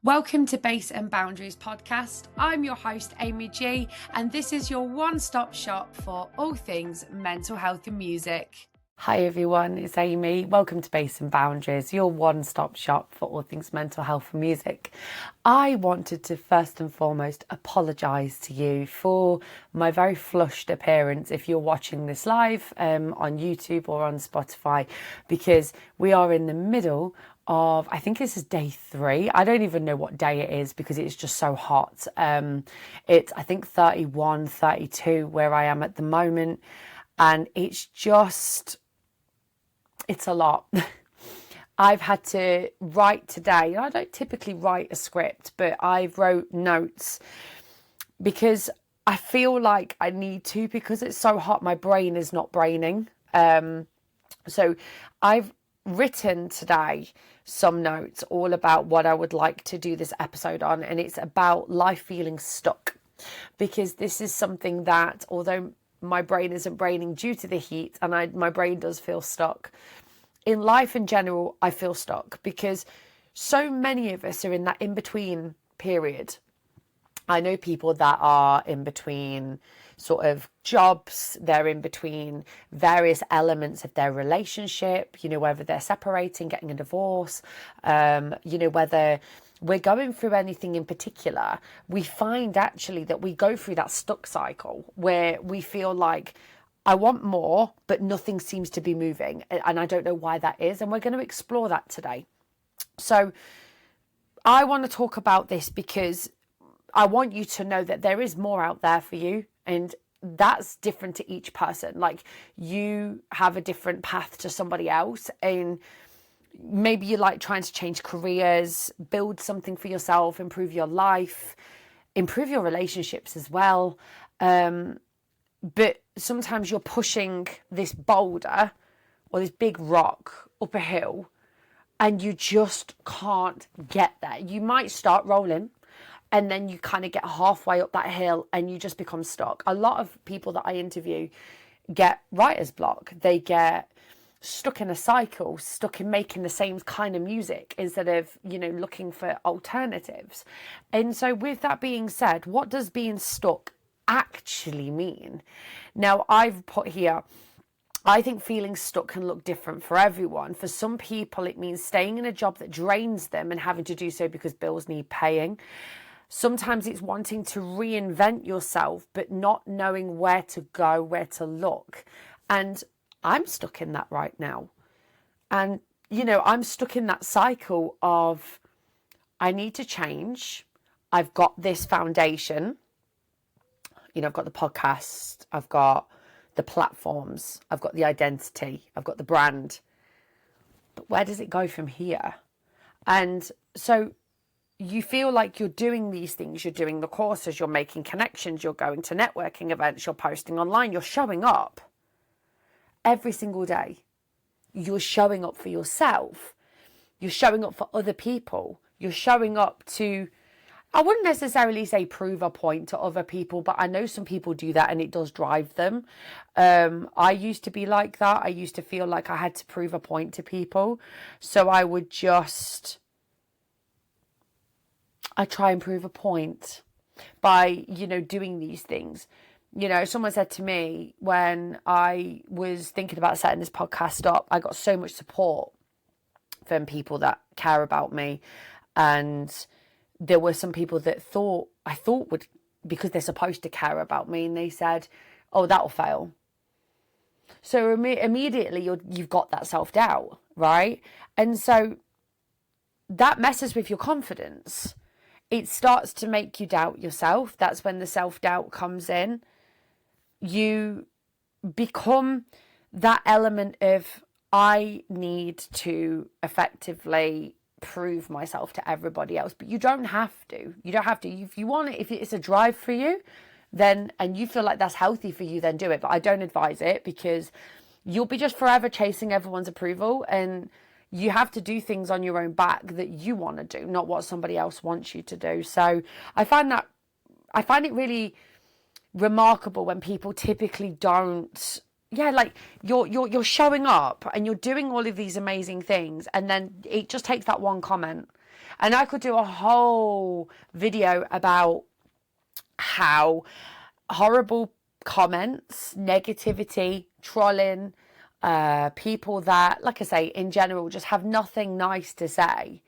Welcome to Base and Boundaries podcast. I'm your host, Amy G, and this is your one-stop shop for all things mental health and music. Hi everyone, it's Amy. Welcome to Base and Boundaries, your one-stop shop for all things mental health and music. I wanted to first and foremost apologise to you for my very flushed appearance if you're watching this live on YouTube or on Spotify, because we are in the middle of, I think this is day 3. I don't even know what day it is because it's just so hot. It's, I think, 31, 32 where I am at the moment. And it's a lot. I've had to write today. I don't typically write a script, but I've wrote notes because I feel like I need to, because it's so hot. My brain is not braining. So I've written today some notes all about what I would like to do this episode on, and it's about life feeling stuck, because this is something that, although my brain isn't braining due to the heat, and my brain does feel stuck in life in general, I feel stuck because so many of us are in that in-between period. I know people that are in between sort of jobs, they're in between various elements of their relationship, whether they're separating, getting a divorce, whether we're going through anything in particular. We find actually that we go through that stuck cycle where we feel like, I want more, but nothing seems to be moving. And I don't know why that is. And we're going to explore that today. So I want to talk about this because I want you to know that there is more out there for you, and that's different to each person. Like, you have a different path to somebody else, and maybe you like trying to change careers, build something for yourself, improve your life, improve your relationships as well. But sometimes you're pushing this boulder or this big rock up a hill and you just can't get there. You might start rolling, and then you kind of get halfway up that hill and you just become stuck. A lot of people that I interview get writer's block. They get stuck in a cycle, stuck in making the same kind of music instead of, looking for alternatives. And so with that being said, what does being stuck actually mean? Now, I've put here, I think feeling stuck can look different for everyone. For some people, it means staying in a job that drains them and having to do so because bills need paying. Sometimes it's wanting to reinvent yourself, but not knowing where to go, where to look. And I'm stuck in that right now. And, I'm stuck in that cycle of, I need to change. I've got this foundation. I've got the podcast, I've got the platforms, I've got the identity, I've got the brand. But where does it go from here? And so you feel like you're doing these things, you're doing the courses, you're making connections, you're going to networking events, you're posting online, you're showing up every single day. You're showing up for yourself. You're showing up for other people. You're showing up to, I wouldn't necessarily say prove a point to other people, but I know some people do that and it does drive them. I used to be like that. I used to feel like I had to prove a point to people. So I would I try and prove a point by, doing these things. Someone said to me when I was thinking about setting this podcast up, I got so much support from people that care about me. And there were some people that I thought would, because they're supposed to care about me, and they said, oh, that'll fail. So immediately you've got that self-doubt, right? And so that messes with your confidence. It starts to make you doubt yourself. That's when the self-doubt comes in. You become that element of, I need to effectively prove myself to everybody else. But you don't have to. If you want it, if it's a drive for you, then, and you feel like that's healthy for you, then do it. But I don't advise it, because you'll be just forever chasing everyone's approval, and you have to do things on your own back that you want to do, not what somebody else wants you to do. So I find it really remarkable when people typically don't, like you're showing up and you're doing all of these amazing things, and then it just takes that one comment, And I could do a whole video about how horrible comments, negativity, trolling, people that, like I say, in general, just have nothing nice to say.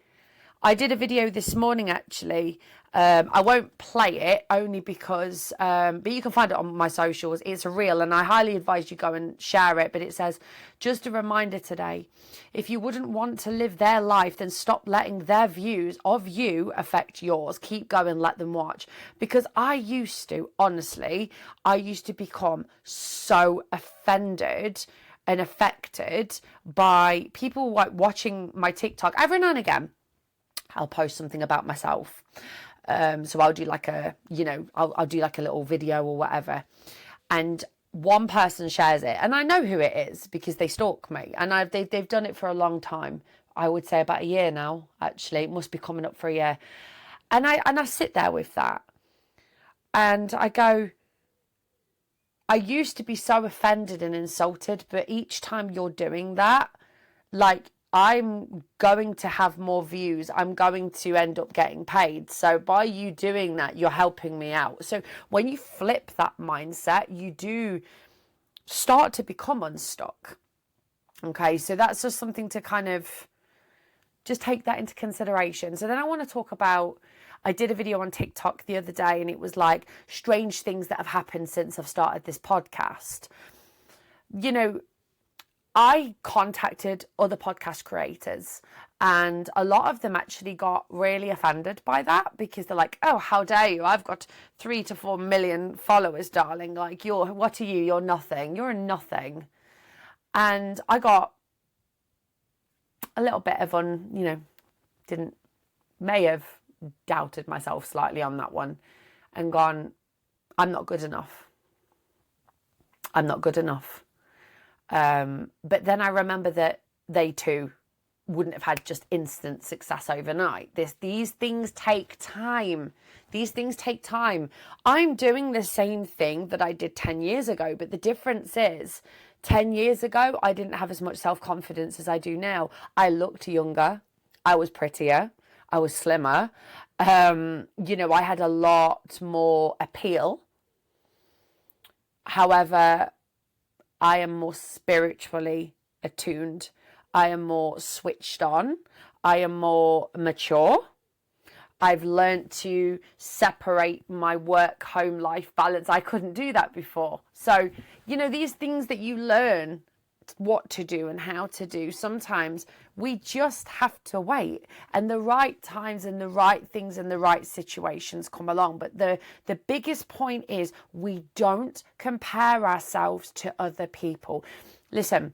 I did a video this morning, actually. I won't play it only because, but you can find it on my socials. It's a reel, and I highly advise you go and share it. But it says, just a reminder today, if you wouldn't want to live their life, then stop letting their views of you affect yours. Keep going, let them watch. Because honestly, I used to become so offended and affected by people like watching my TikTok every now and again. I'll post something about myself. So I'll do like I'll do like a little video or whatever. And one person shares it, and I know who it is because they stalk me, and they've done it for a long time. I would say about a year now, actually. It must be coming up for a year. And I sit there with that, and I go, I used to be so offended and insulted, but each time you're doing that, like, I'm going to have more views. I'm going to end up getting paid. So by you doing that, you're helping me out. So when you flip that mindset, you do start to become unstuck. Okay, so that's just something to kind of just take that into consideration. So then I want to talk about, I did a video on TikTok the other day, and it was like strange things that have happened since I've started this podcast. You know, I contacted other podcast creators, and a lot of them actually got really offended by that because they're like, oh, how dare you? I've got 3 to 4 million followers, darling. Like, what are you? You're nothing. You're nothing. And I got a little bit of may have doubted myself slightly on that one and gone, I'm not good enough. I'm not good enough. But then I remember that they too wouldn't have had just instant success overnight. These things take time. These things take time. I'm doing the same thing that I did 10 years ago, but the difference is 10 years ago, I didn't have as much self-confidence as I do now. I looked younger. I was prettier. I was slimmer. I had a lot more appeal. However, I am more spiritually attuned. I am more switched on. I am more mature. I've learned to separate my work-home life balance. I couldn't do that before. So, these things that you learn what to do and how to do, sometimes we just have to wait, and the right times and the right things and the right situations come along. But the biggest point is we don't compare ourselves to other people. Listen,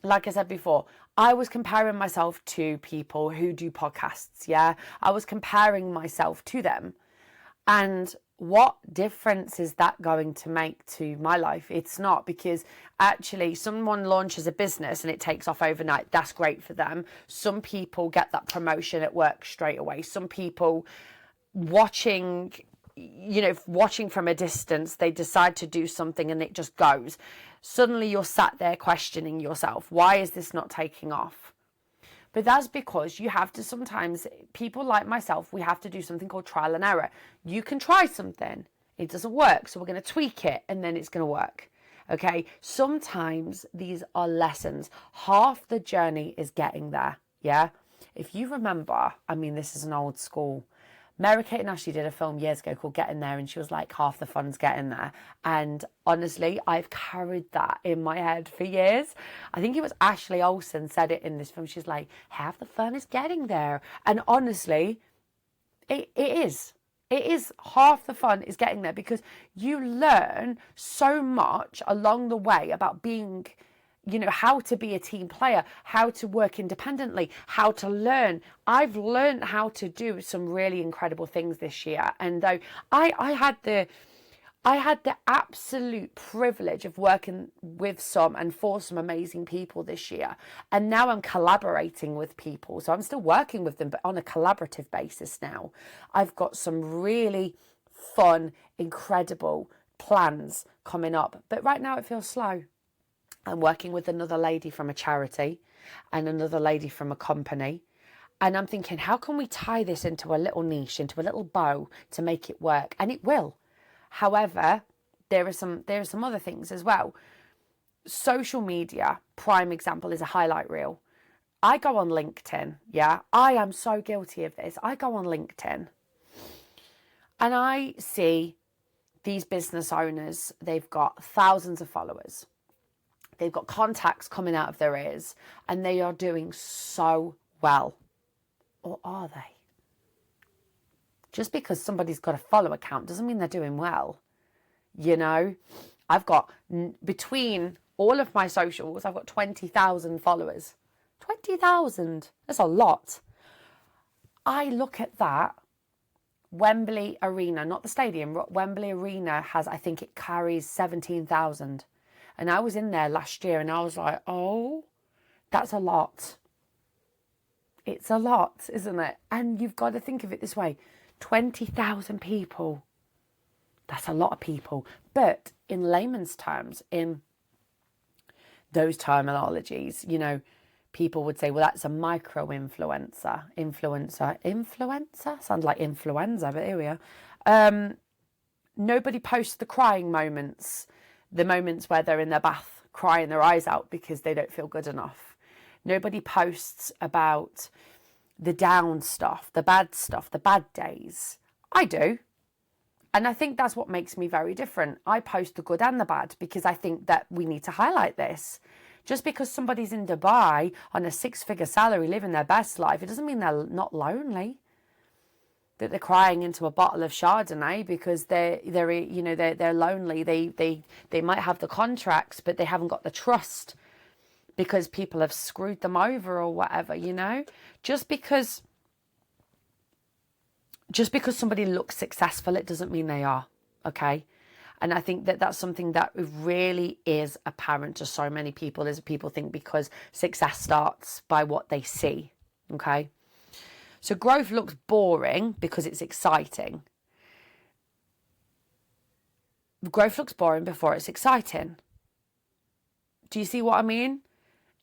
like I said before, I was comparing myself to people who do podcasts, yeah? I was comparing myself to them. And what difference is that going to make to my life? It's not, because actually someone launches a business and it takes off overnight. That's great for them. Some people get that promotion at work straight away. Some people watching from a distance, they decide to do something and it just goes. Suddenly you're sat there questioning yourself. Why is this not taking off? But that's because you have to sometimes, people like myself, we have to do something called trial and error. You can try something, it doesn't work, so we're going to tweak it and then it's going to work. Okay, sometimes these are lessons. Half the journey is getting there, yeah? If you remember, this is an old school, Mary-Kate and Ashley did a film years ago called Getting There, and she was like, half the fun's getting there. And honestly, I've carried that in my head for years. I think it was Ashley Olsen said it in this film. She's like, half the fun is getting there. And honestly, it is. It is, half the fun is getting there, because you learn so much along the way about being, how to be a team player, how to work independently, how to learn. I've learned how to do some really incredible things this year. And though I had the absolute privilege of working with some and for some amazing people this year. And now I'm collaborating with people. So I'm still working with them, but on a collaborative basis now. I've got some really fun, incredible plans coming up. But right now it feels slow. I'm working with another lady from a charity and another lady from a company. And I'm thinking, how can we tie this into a little niche, into a little bow to make it work? And it will. However, there are some other things as well. Social media, prime example, is a highlight reel. I go on LinkedIn, yeah? I am so guilty of this. I go on LinkedIn and I see these business owners, they've got thousands of followers. They've got contacts coming out of their ears and they are doing so well. Or are they? Just because somebody's got a follow account doesn't mean they're doing well. You know, I've got, between all of my socials, I've got 20,000 followers. 20,000. That's a lot. I look at that. Wembley Arena, not the stadium, Wembley Arena has, I think it carries 17,000. And I was in there last year and I was like, oh, that's a lot. It's a lot, isn't it? And you've got to think of it this way. 20,000 people. That's a lot of people. But in layman's terms, in those terminologies, you know, people would say, well, that's a micro-influencer. Influencer? Sounds like influenza, but here we are. Nobody posts the crying moments, the moments where they're in their bath crying their eyes out because they don't feel good enough. Nobody posts about the down stuff, the bad days. I do. And I think that's what makes me very different. I post the good and the bad because I think that we need to highlight this. Just because somebody's in Dubai on a 6-figure salary living their best life, it doesn't mean they're not lonely. That they're crying into a bottle of Chardonnay because they're lonely. They might have the contracts, but they haven't got the trust because people have screwed them over or whatever, you know? Just because somebody looks successful, it doesn't mean they are, okay? And I think that that's something that really is apparent to so many people, is people think because success starts by what they see, okay? So growth looks boring because it's exciting. Growth looks boring before it's exciting. Do you see what I mean?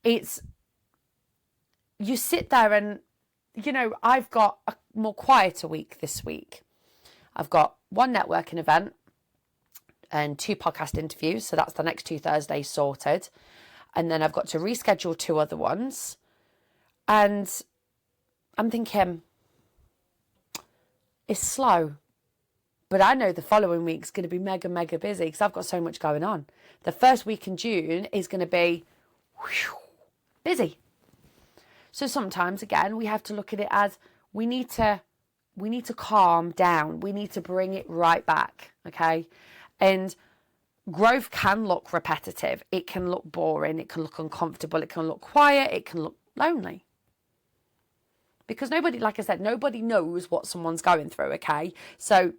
You sit there and, you know, I've got a more quieter week this week. I've got one networking event and 2 podcast interviews. So that's the next 2 Thursdays sorted. And then I've got to reschedule 2 other ones. And I'm thinking, it's slow. But I know the following week's going to be mega, mega busy because I've got so much going on. The first week in June is going to be busy. So sometimes, again, we have to look at it as we need to calm down. We need to bring it right back, okay? And growth can look repetitive. It can look boring. It can look uncomfortable. It can look quiet. It can look lonely. Because nobody, like I said, nobody knows what someone's going through, okay? So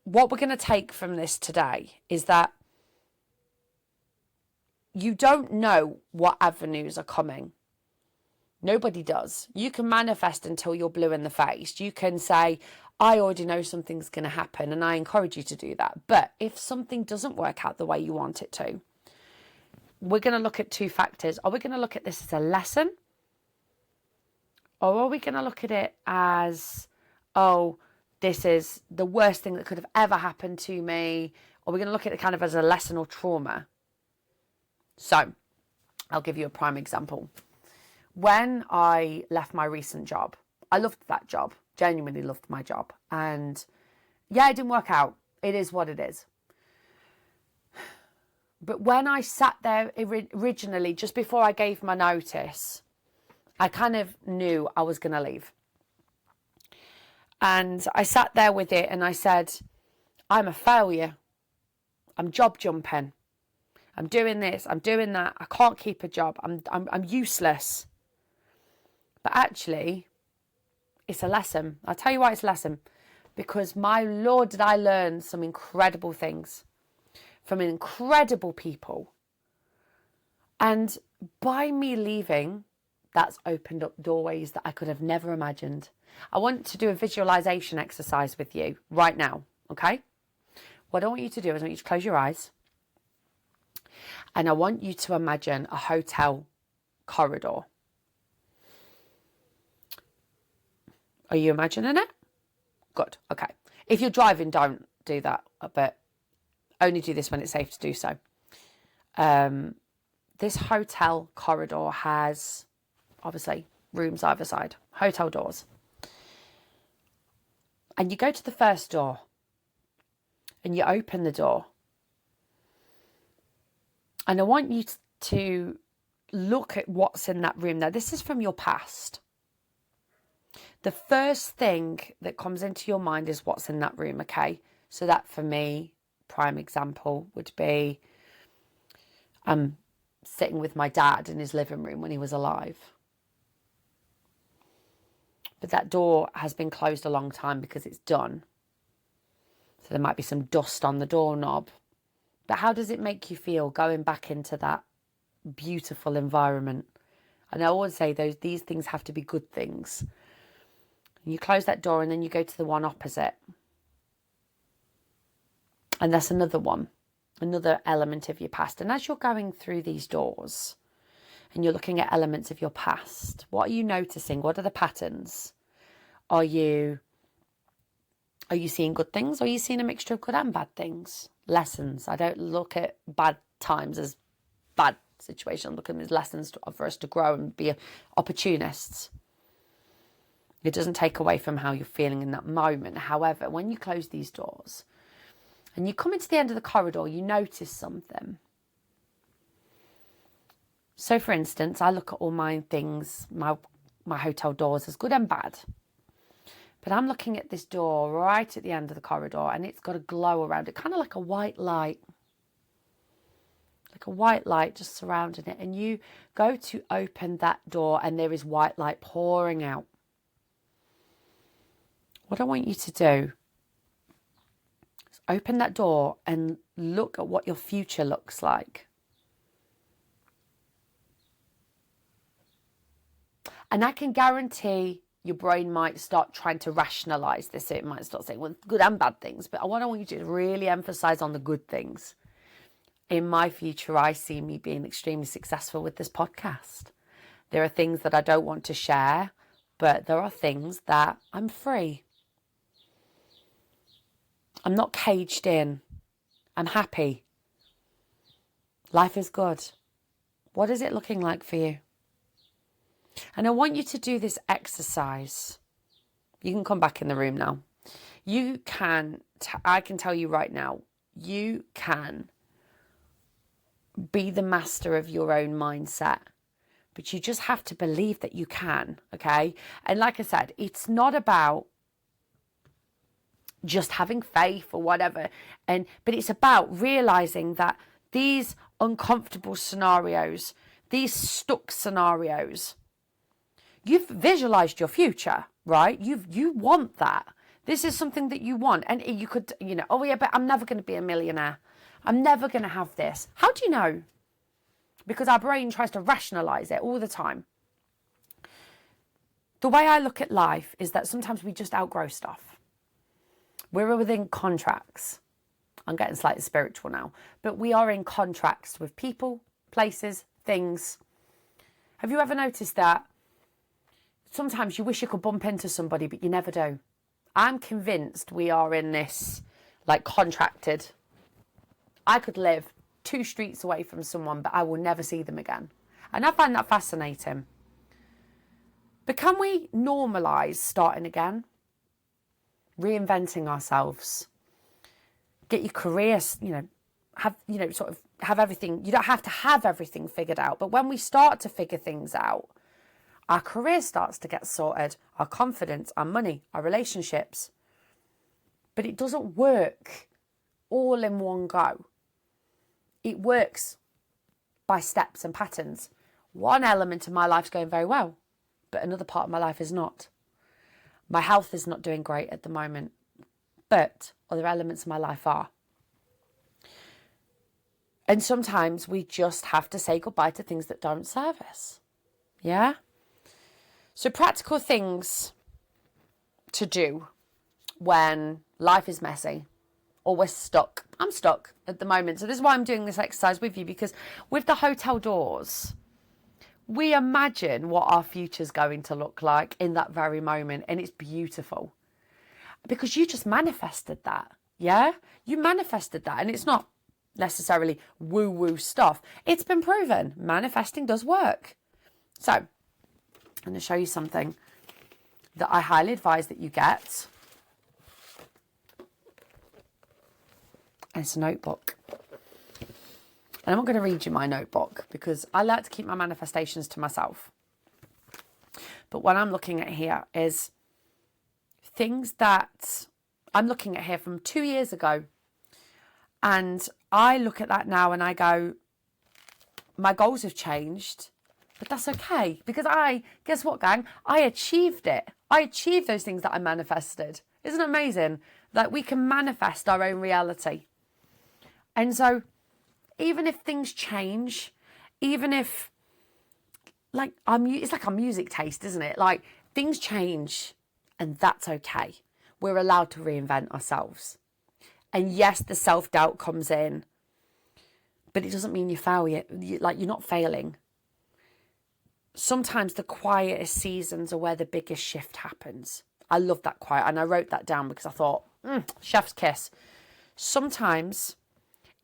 what we're going to take from this today is that you don't know what avenues are coming. Nobody does. You can manifest until you're blue in the face. You can say, I already know something's going to happen, and I encourage you to do that. But if something doesn't work out the way you want it to, we're going to look at 2 factors. Are we going to look at this as a lesson? Or are we going to look at it as, oh, this is the worst thing that could have ever happened to me? Or we're going to look at it kind of as a lesson or trauma? So, I'll give you a prime example. When I left my recent job, I loved that job, genuinely loved my job. And yeah, it didn't work out. It is what it is. But when I sat there originally, just before I gave my notice, I kind of knew I was going to leave. And I sat there with it and I said, I'm a failure. I'm job jumping. I'm doing this. I'm doing that. I can't keep a job. I'm useless. But actually, it's a lesson. I'll tell you why it's a lesson. Because my Lord, did I learn some incredible things from incredible people. And by me leaving, that's opened up doorways that I could have never imagined. I want to do a visualization exercise with you right now, okay? What I want you to do is I want you to close your eyes. And I want you to imagine a hotel corridor. Are you imagining it? Good. Okay. If you're driving, don't do that, but only do this when it's safe to do so. This hotel corridor has, obviously, rooms either side, hotel doors. And you go to the first door and you open the door. And I want you to look at what's in that room. Now, this is from your past. The first thing that comes into your mind is what's in that room, okay? So that, for me, prime example would be sitting with my dad in his living room when he was alive. But that door has been closed a long time because it's done. So there might be some dust on the doorknob. But how does it make you feel going back into that beautiful environment? And I always say these things have to be good things. And you close that door and then you go to the one opposite. And that's another one, another element of your past. And as you're going through these doors and you're looking at elements of your past, what are you noticing? What are the patterns? Are you seeing good things, or are you seeing a mixture of good and bad things? Lessons. I don't look at bad times as bad situations. I look at them as lessons for us to grow and be opportunists. It doesn't take away from how you're feeling in that moment. However, when you close these doors and you come into the end of the corridor, you notice something. So, for instance, I look at all my things, my hotel doors, as good and bad. But I'm looking at this door right at the end of the corridor, and it's got a glow around it, kind of like a white light. Like a white light just surrounding it. And you go to open that door and there is white light pouring out. What I want you to do is open that door and look at what your future looks like. And I can guarantee your brain might start trying to rationalize this. It might start saying, well, good and bad things. But what I want you to really emphasize on the good things. In my future, I see me being extremely successful with this podcast. There are things that I don't want to share, but there are things that I'm free. I'm not caged in. I'm happy. Life is good. What is it looking like for you? And I want you to do this exercise. You can come back in the room now. I can tell you right now, you can be the master of your own mindset. But you just have to believe that you can, okay? And like I said, it's not about just having faith or whatever. But it's about realizing that these uncomfortable scenarios, these stuck scenarios, you've visualized your future, right? You want that. This is something that you want. And you could, oh yeah, but I'm never going to be a millionaire. I'm never going to have this. How do you know? Because our brain tries to rationalize it all the time. The way I look at life is that sometimes we just outgrow stuff. We're within contracts. I'm getting slightly spiritual now. But we are in contracts with people, places, things. Have you ever noticed that? Sometimes you wish you could bump into somebody, but you never do. I'm convinced we are in this, contracted. I could live 2 streets away from someone, but I will never see them again. And I find that fascinating. But can we normalise starting again? Reinventing ourselves. Get your career, have everything. You don't have to have everything figured out. But when we start to figure things out, our career starts to get sorted, our confidence, our money, our relationships. But it doesn't work all in one go. It works by steps and patterns. One element of my life is going very well, but another part of my life is not. My health is not doing great at the moment, but other elements of my life are. And sometimes we just have to say goodbye to things that don't serve us. Yeah? So practical things to do when life is messy or we're stuck. I'm stuck at the moment. So this is why I'm doing this exercise with you, because with the hotel doors, we imagine what our future's going to look like in that very moment, and it's beautiful because you just manifested that. Yeah, you manifested that, and it's not necessarily woo-woo stuff. It's been proven manifesting does work. So I'm going to show you something that I highly advise that you get. And it's a notebook. And I'm not going to read you my notebook because I like to keep my manifestations to myself. But what I'm looking at here is things that I'm looking at here from 2 years ago. And I look at that now and I go, my goals have changed, but that's okay. Because guess what, gang? I achieved it. I achieved those things that I manifested. Isn't it amazing that we can manifest our own reality? And so even if things change, even if, like, it's like our music taste, isn't it? Like, things change and that's okay. We're allowed to reinvent ourselves. And yes, the self-doubt comes in, but it doesn't mean you fail yet. You're not failing. Sometimes the quietest seasons are where the biggest shift happens. I love that quiet. And I wrote that down because I thought, chef's kiss. Sometimes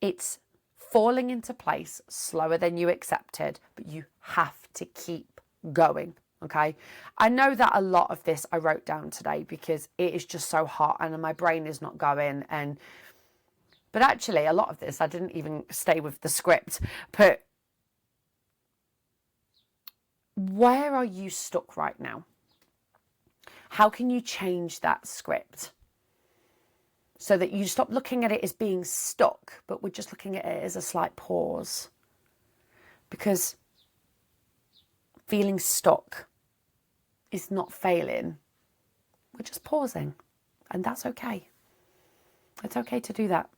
it's falling into place slower than you accepted, but you have to keep going. Okay. I know that a lot of this I wrote down today because it is just so hot and my brain is not going. But actually a lot of this, I didn't even stay with the script, but where are you stuck right now? How can you change that script so that you stop looking at it as being stuck, but we're just looking at it as a slight pause? Because feeling stuck is not failing. We're just pausing, and that's okay. It's okay to do that.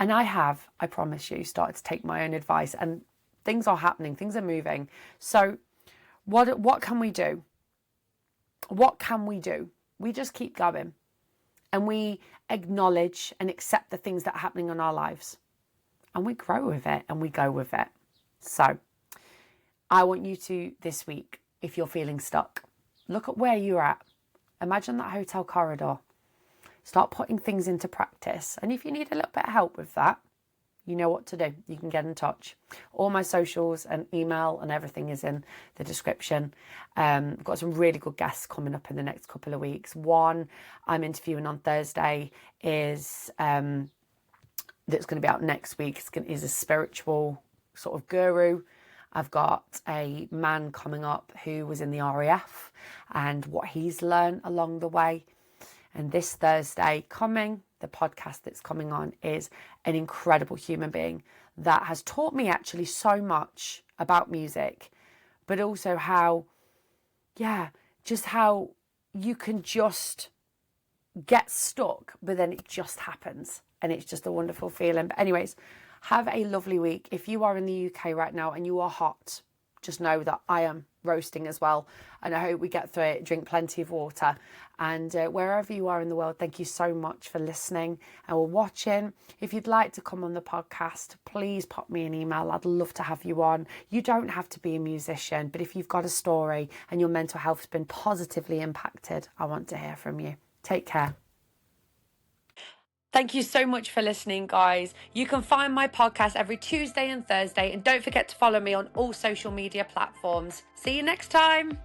And I promise you, started to take my own advice, and things are happening, things are moving. So what can we do? What can we do? We just keep going and we acknowledge and accept the things that are happening in our lives, and we grow with it and we go with it. So I want you to, this week, if you're feeling stuck, look at where you're at. Imagine that hotel corridor. Start putting things into practice. And if you need a little bit of help with that, you know what to do. You can get in touch. All my socials and email and everything is in the description. I've got some really good guests coming up in the next couple of weeks. One I'm interviewing on Thursday is that's going to be out next week. Is a spiritual sort of guru. I've got a man coming up who was in the RAF and what he's learned along the way. And this Thursday coming, the podcast that's coming on is an incredible human being that has taught me actually so much about music, but also how you can just get stuck, but then it just happens. And it's just a wonderful feeling. But anyways, have a lovely week. If you are in the UK right now and you are hot, just know that I am roasting as well. And I hope we get through it. Drink plenty of water. And wherever you are in the world, thank you so much for listening and watching. If you'd like to come on the podcast, please pop me an email. I'd love to have you on. You don't have to be a musician, but if you've got a story and your mental health's been positively impacted, I want to hear from you. Take care. Thank you so much for listening, guys. You can find my podcast every Tuesday and Thursday. And don't forget to follow me on all social media platforms. See you next time.